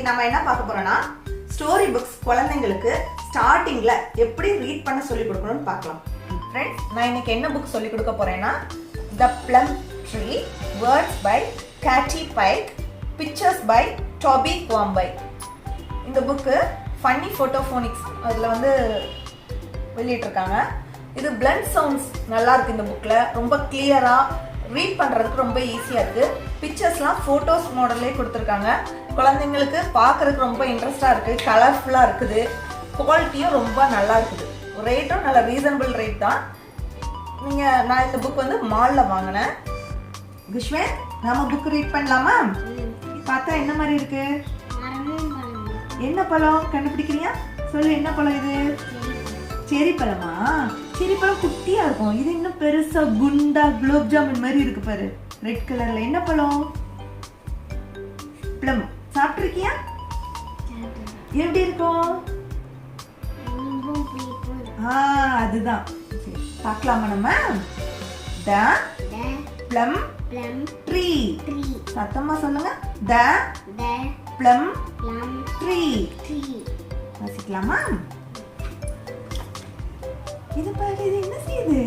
நம்ம என்ன பார்க்க போறோம்னா ஸ்டோரி புக்ஸ் குழந்தைங்களுக்கு ஸ்டார்டிங்ல எப்படி ரீட் பண்ண சொல்லி கொடுக்கணும்னு பார்க்கலாம். ஃப்ரெண்ட்ஸ், நான் இன்னைக்கு என்ன புக் சொல்லி கொடுக்க போறேன்னா the plum tree, words by Katie Bike, pictures by Tabby Kwambai. இந்த புக்கு ஃபன்னி ஃபோட்டோஃபோனிக்ஸ் அதில் வந்து வெளியிட்டிருக்காங்க. இது பிளண்ட் சவுண்ட்ஸ் நல்லா இருக்கு. இந்த புக்கில் ரொம்ப கிளியராக ரீட் பண்ணுறதுக்கு ரொம்ப ஈஸியாக இருக்குது. பிக்சர்ஸ்லாம் ஃபோட்டோஸ் மாடல்லே கொடுத்துருக்காங்க. குழந்தைங்களுக்கு பார்க்குறதுக்கு ரொம்ப இன்ட்ரெஸ்டாக இருக்குது, கலர்ஃபுல்லாக இருக்குது, குவாலிட்டியும் ரொம்ப நல்லா இருக்குது. ரேட்டும் நல்ல ரீசனபிள் ரேட் தான். நான் இந்த புக் வந்து மாலில் வாங்கினேன். குஷ்வன், நம்ம புக் ரீட் பண்ணலாமா? பார்த்தா என்ன மாதிரி இருக்கு? என்ன பழம் கண்டுபிடிக்கிறியா? சொல்லு, என்ன பழம் இது? செரி பழமா? செரி பழம் குட்டியா இருக்கும். இது இன்னும் பெருசா குண்டா குலோப் ஜாமுன் மாதிரி இருக்கு பாரு, ரெட் கலர்ல. என்ன பழம்? பிளம். சாப்பிட்டிருக்கியா? எப்படி இருக்கும்? அதுதான். பார்க்கலாமா நம்ம? த பிளம் ட்ரீ. சத்தமா சொல்லுங்க. த பிளம் ட்ரீ. வாசிக்கலாமா? இது பாரு, இது என்ன செய்யுது?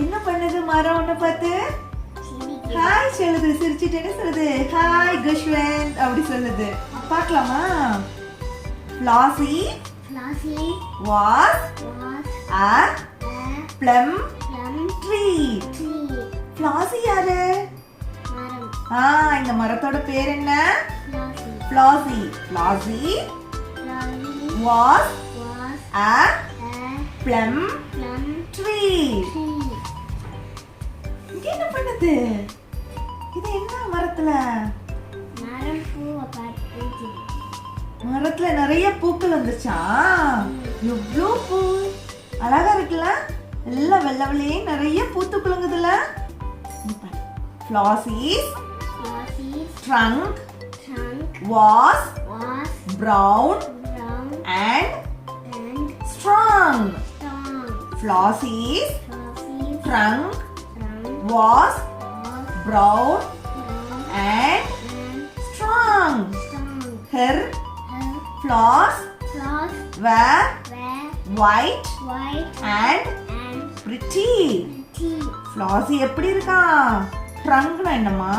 என்ன பண்ணுது மரம்? ஒண்ணு பார்த்து ஹாய் சொல்லுது, சிரிச்சிட்டு என்ன சொல்லுது? ஹாய் குஷ்வன் அப்படி சொல்லுது. பார்க்கலாமா? Flossy was a plum tree. Flossy யாரு? இந்த மரத்தோட பேர் என்ன? Flossy. Flossy was a plum tree. இங்க என்ன பண்ணுது? இது என்ன மரத்துல? மரத்துல நிறைய பூக்கள் வந்துச்சா? எவ்வளோ பூ அழகா இருக்குல்ல? எல்லாம் வெள்ளை வெள்ளையே நிறைய பூத்து குலுங்குதுல. Flossy's trunk was brown and strong. Flossy's trunk was brown and strong. Her floss were white and pretty. Flossy எப்படி இருக்கான்? ட்ரங்க்னா என்னமா?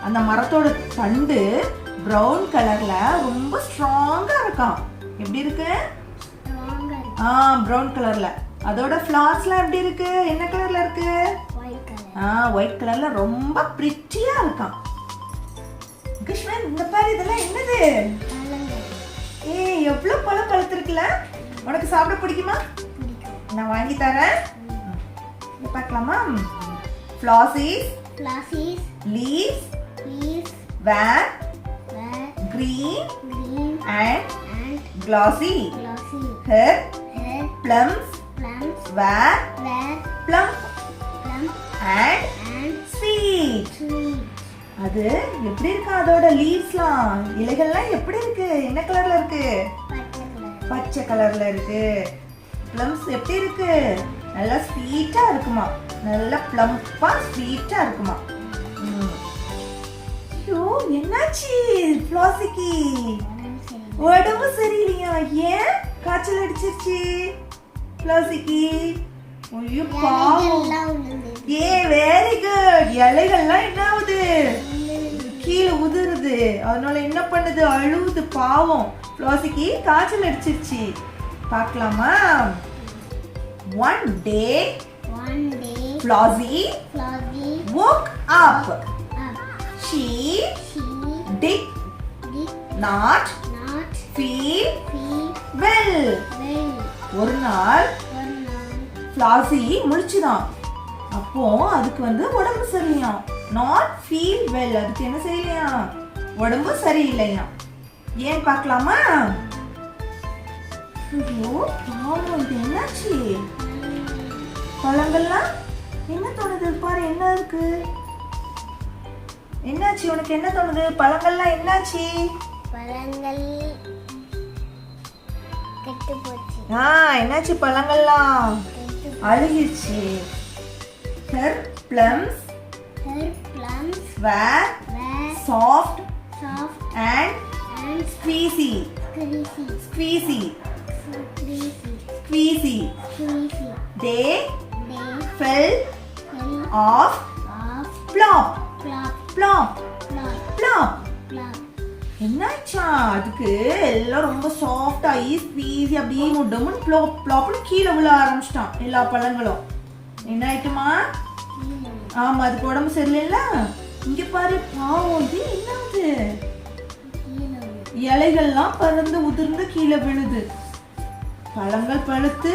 அந்த மரத்தோட தண்டு பிரவுன் கலர்ல ரொம்ப ஸ்ட்ராங்கா இருக்கான். எப்படி இருக்கு? பிரவுன் கலர்ல. அதோட ஃப்ளார்ஸ்லாம் எப்படி இருக்கு? என்ன கலர்ல இருக்கு? ஒயிட் கலர்ல ரொம்ப பிரிட்டியா இருக்கான். கிருஷ்ணன், இந்த பாரு, இதெல்லாம் என்னது? எவ்வளவு பழம் பழுத்திருக்குல? உனக்கு சாப்பிட பிடிக்குமா? நான் வாங்கி தரேன். பார்க்கலாமா? Flossy's leaves were green and glossy. Her plums were plump and sweet. அது எப்படி இருக்கு? அதோட லீவ்ஸ்லாம், இலைகள்லாம் எப்படி இருக்கு? என்ன கலர்ல இருக்கு? பச்சை கலர்ல இருக்கு. பிளம்ஸ் எப்படி இருக்கு? நல்லா ஸ்வீட்டா இருக்குமா? நல்லா பிளம்பா ஸ்வீட்டா இருக்குமா? ஐயோ, என்னாச்சு ஃப்ளாசிக்கு? உடம்பு சரியில்லையா? ஏன் காய்ச்சல் அடிச்சிருச்சு ஃப்ளாசிக்கு? ஐயோ பாவம். Very good. இலைகள்லாம் என்ன ஆகுது? கீழே உதிருது. அதனால என்ன பண்ணுது? அழுவுது. பாவம், ஃப்ளாசிக்கு காய்ச்சல் அடிச்சிருச்சு. பார்க்கலாமா? One day Flossy woke up. She did not feel well. ஒரு நாள் Flossy முழிச்சுதான். அப்போ அதுக்கு வந்து உடம்பு சரியில்லையா? Not feel well. அதுக்கு என்ன செய்யலையா? உடம்பு சரியில்லையா? ஏன் பார்க்கலாமா? ஐயோ பாவம், இது என்னாச்சு? பழங்கள்லாம் என்ன தோணுது? பாரு, என்ன இருக்கு? என்னாச்சு உனக்கு? என்ன தோணுது? பழங்கள்லாம் என்னாச்சு? பழங்கள் கெட்டு போச்சு. என்னாச்சு? பழங்கள்லாம் அழுகிடுச்சு. Her plums were soft and And Squeezy. Squeezy. Squeezy. Squeezy. Squeezy. Squeezy. They They fell fell off. off. Plop. Plop. Plop. Plop. Plop. Plop. என்னாச்சா அதுக்கு எல்லாம் ரொம்ப சாஃப்ட் ஆகி ஸ்குவீஸி அப்படியே முட்டமும் ப்ளாப் ப்ளாப்னு கீழே விழ ஆரம்பிச்சிட்டான் எல்லா பழங்களும். என்ன ஆயிட்டுமா? ஆமா, அதுக்கு உடம்பு சரியில்லைல்ல. இங்க பாரு, பாவம், இது என்னது? இலைகள்லாம் பறந்து உதிர்ந்து கீழே விழுது. பழங்கள் பழுத்து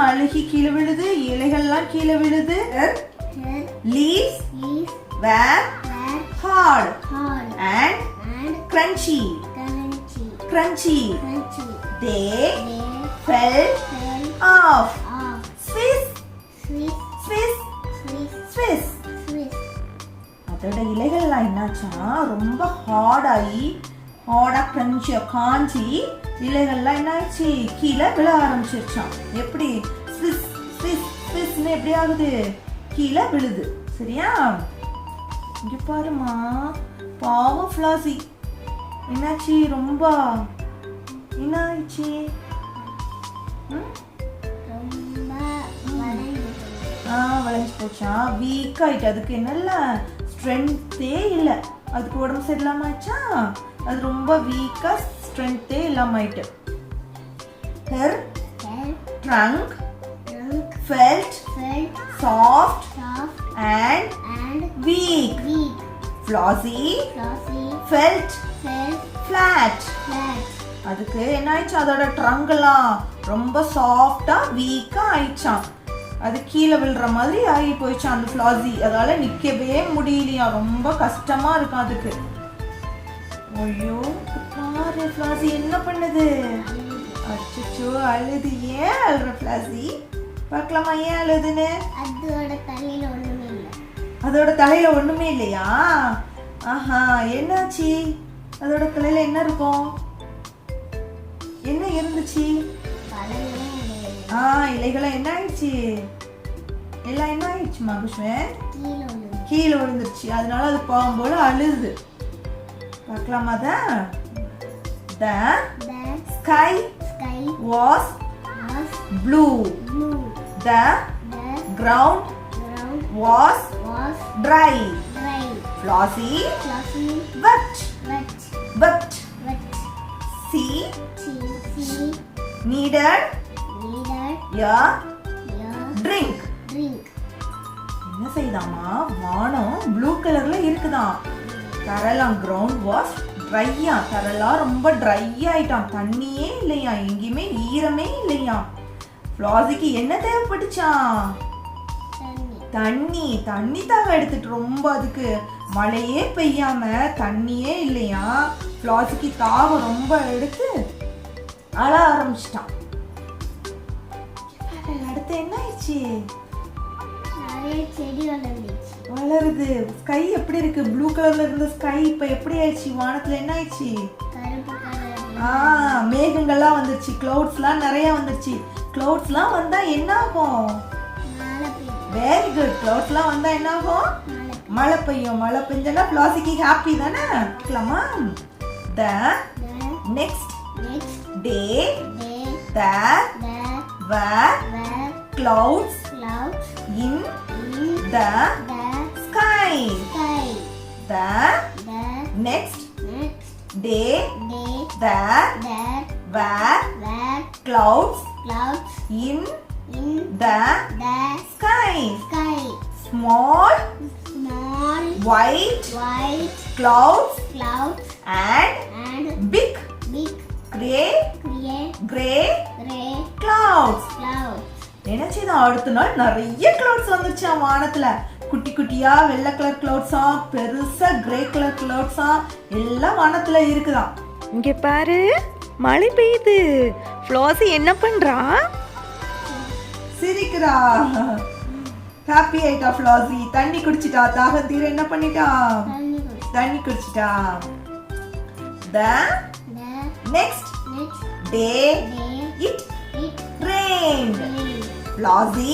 அழுகி கீழே விழுது. இலைகள்லாம் கீழே விழுது. Leaves were hard and crunchy. They fell off. Swish, swish, swish. அதோட இலைகள்லாம் என்னாச்சா ரொம்ப ஹார்டாகி கிரன்ச்சியா காஞ்சி இலைகள்லாம் என்னாச்சு கீழே விழ ஆரம்பிச்சிருச்சான். எப்படி? ஸ்விஸ் ஸ்விஸ் ஸ்விஸ்ன்னு எப்படி ஆகுது? கீழே விழுது. சரியா? இங்க பாருமா, பாவம் ஃப்ளாசி. என்னாச்சு? ரொம்ப என்ன ஆயிடுச்சு? வளைஞ்சு போச்சா? வீக் ஆயிட்டு. அதுக்கு என்னல்ல ஸ்ட்ரென்த்தே இல்லை. அதுக்கு உடம்பு சரியில்லாம ஆயிடுச்சா? அது ரொம்ப வீக்கா ஸ்ட்ரென்த்தே இல்லாம ஆயிட்டு. Her trunk felt soft and weak. Flossy felt flat. அதுக்கு என்ன ஆயிடுச்சு? அதோட ட்ரங்க் எல்லாம் ரொம்ப சாஃப்டா வீக்கா ஆயிடுச்சான். அது கீழே விழுற மாதிரி ஆகி போயிடுச்சான் அந்த ஃப்ளாசி. அதால நிக்கவே முடியலையா, ரொம்ப கஷ்டமா இருக்கும் அதுக்கு. ஐயோ பாரு, ஃப்ளாசி என்ன பண்ணுது? அச்சோ, அழுது. ஏன் அழுற ஃப்ளாசி? பார்க்கலாமா ஏன் அழுதுன்னு? அதோட தலையில ஒண்ணுமே இல்லையா? ஆஹா, என்னாச்சு? அதோட தலையில என்ன இருக்கும்? என்ன இருந்துச்சு? இலைகள்லாம் என்ன ஆயிடுச்சு? எல்லாம் என்ன ஆயிடுச்சு மகுஷ்வன்? கீழே விழுந்துருச்சு. அதனால அது பாவம் போல அழுது. பார்க்கலாமா? The sky was blue. The ground was dry. Flossy wept. Sea needed a drink. என்ன செய்தாமா? வானம் ப்ளூ கலர்ல இருக்குதான். தரலாம் கிரவுண்ட் வாஸ் ட்ரையா. தரலாம் ரொம்ப ட்ரை ஆயிட்டான். தண்ணியே இல்லையா, எங்கேயுமே ஈரமே இல்லையா. ஃப்ளாசிக்கு என்ன தேவைப்பட்டுச்சான்? தண்ணி தாக எடுத்துட்டு ரொம்ப அதுக்கு மழையே பெய்யாம தண்ணியே இல்லையா. ஃப்ளாசிக்கு தாகம் ரொம்ப எடுத்து அழ ஆரம்பிச்சிட்டான். அடுத்து என்ன ஆயிடுச்சு? வளருது. ஸ்கை எப்படி இருக்கு? ப்ளூ கலர்ல இருந்த ஸ்கை இப்ப எப்படி ஆயிடுச்சு? வானத்துல என்ன ஆயிடுச்சு? மேகங்கள்லாம் வந்துருச்சு. கிளவுட்ஸ்லாம் நிறைய வந்துருச்சு. கிளவுட்ஸ்லாம் வந்தா என்ன ஆகும்? Very good. கிளவுட்ஸ்லாம் வந்தா என்ன ஆகும்? மழை பெய்யும். மழை பெஞ்சனா ஃப்ளாசிக்கு ஹாப்பி தானே? பார்க்கலாமா? The next day there were clouds in the sky. The next day there were clouds in the sky. Small white clouds and big gray clouds. என்ன செய்த? அடுத்த நாள் நிறைய கிளவுட்ஸ் வந்துருச்சு வானத்துல. குட்டி குட்டியா வெள்ளை கலர் கிளவுட்ஸா, பெருசா கிரே கலர் கிளவுட்ஸா எல்லாம் வானத்துல இருக்குதான். இங்க பாரு, மழை பெய்யுது. ஃப்ளாசி என்ன பண்றா? சிரிக்கிறா. ஹாப்பி ஆயிட்டா ஃப்ளாசி. தண்ணி குடிச்சிட்டா. தாகம் தீர என்ன பண்ணிட்டா? தண்ணி குடிச்சிட்டா. The next day it rained. Flossy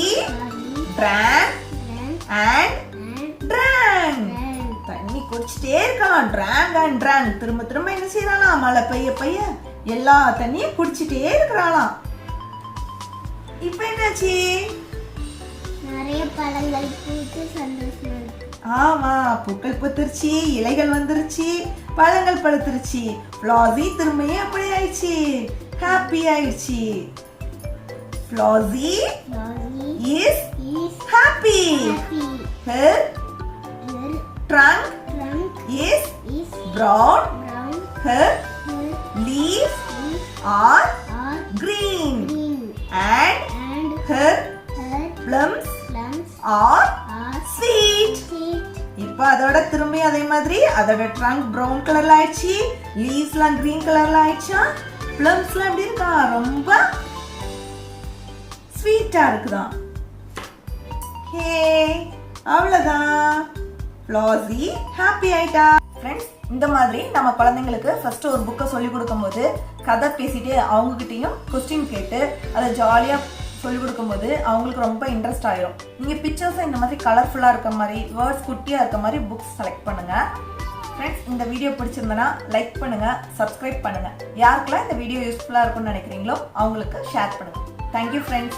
drank and drank. தண்ணி குடிச்சிட்டே இருக்கான். ட்ராங் அண்ட் ட்ராங். திரும்ப திரும்ப என்ன செய்யறாளாம்? மழை பெய்ய பெய்ய எல்லா தண்ணியும் குடிச்சிட்டே இருக்கிறாளாம். இப்ப என்னாச்சு? நிறைய பழங்கள் பூத்து சந்தோஷமா இருக்கு. ஆமா, பூக்கள் பூத்துருச்சு, இலைகள் வந்துருச்சு, பழங்கள் பழுத்துருச்சு. ஃப்ளாசி திரும்பியும் அப்படி ஆயிடுச்சு, ஹாப்பி ஆயிடுச்சு. ஃப்ளாசி is happy. Her trunk is brown. Her leaves are green. And her plums are sweet. இப்போ அதோட திரும்பி அதே மாதிரி அதோட ட்ரங்க் ப்ரௌன் கலர்ல ஆயிடுச்சு, லீவ்ஸ்லாம் கிரீன் கலர்ல ஆயிடுச்சா, பிளம்ஸ்லாம் எப்படி இருக்கா? ரொம்ப ஸ்வீட்டா இருக்குதான். ஹே, அவ்வளவுதான். ஃப்ளாசி ஹாப்பி ஆயிட்டா. ஃப்ரெண்ட்ஸ், இந்த மாதிரி நம்ம குழந்தைங்களுக்கு ஃபர்ஸ்ட் ஒரு புக்கை சொல்லி கொடுக்கும்போது கதை பேசிட்டு அவங்க கிட்டயும் கொஸ்டின் கேட்டு அதை ஜாலியா சொல்லி கொடுக்கும்போது அவங்களுக்கு ரொம்ப இன்ட்ரெஸ்ட் ஆயிரும். நீங்க பிக்சர்ஸ் இந்த மாதிரி கலர்ஃபுல்லா இருக்க மாதிரி, வேர்ட்ஸ் குட்டியா இருக்க மாதிரி புக்ஸ் செலக்ட் பண்ணுங்க. ஃப்ரெண்ட்ஸ், இந்த வீடியோ பிடிச்சிருந்தனா லைக் பண்ணுங்க, சப்ஸ்கிரைப் பண்ணுங்க. யாருக்கெல்லாம் இந்த வீடியோ யூஸ்ஃபுல்லா இருக்கும்னு நினைக்கிறீங்களோ அவங்களுக்கு ஷேர் பண்ணுங்க. Thank you friends.